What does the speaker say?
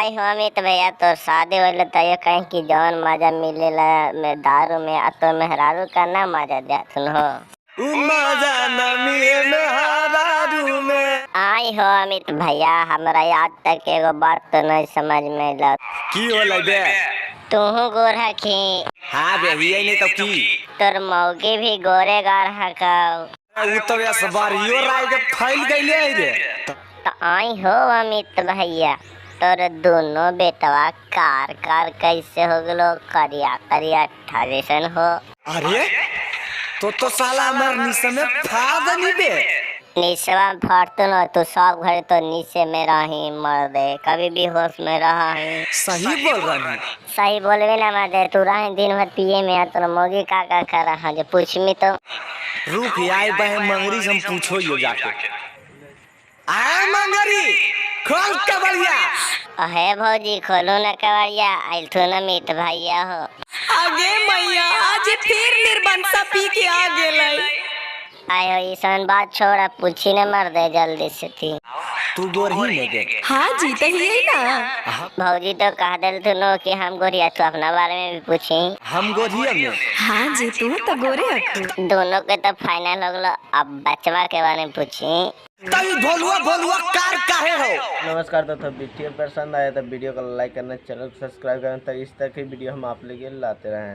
आई हो अमित भैया तो शादी वाले तो ये कहीं की जौन मजा मिलेला में दारू में तो मेहरारू का ना मजा दे सुन हो मजा न मिले मेहरारू में। आई हो अमित भैया हमरा आज तक एगो बात तो नहीं समझ में लग की होला बे? तूहू गोर हखी हाँ बे हिये नहीं तो की तोर मौगी भी गोरे गार हकाऊ उ तो या सवारियो राय के फैल गइले रे। तो आई हो अमित भैया तोर दोनों बेटवा कार कार कैसे हो गलो करिया करिया ठगेसन हो। अरे तो साला हमर निसे में फाद नहीं बे। निशवा फटतो न तो सब घरे तो नीचे में रही मर दे कभी भी होश में रहा है। सही बोल रही। सही बोलवे ना मर दे तू रही दिन भर पिए में तो मोगी का कर रहा जो पूछ मी तो रुक आए बहे मंगरी से हम पूछो यो जाके। आए मंगरी खोल कबड़िया। अहे भौजी खोलो न कवड़िया आइल तो न मीत भैया हो। आगे मैया आज फिर निर्बंसा पी के आ गेलै। आयो ईसन बात छोड़ा पूछी न मर दे जल्दी से थी। तू गोरही में गे। हाँ जी तो ही ना। भौजी तो कह दिल तू नो कि हम गोरिया तू अपना बारे में भी पूछी। हम गोरिया में। हाँ जी तू तो गोरे हकू। दोनों के तो फाइनल हो गलो अब बचवा के बारे में पूछी। तभी बोलुआ कार काहे हो। नमस्कार दोस्तों, वीडियो पसंद आया तो वीडियो को लाइक करना, चैनल को सब्सक्राइब करना ताकि इस तरह की वीडियो हम आप लोग लाते रहें।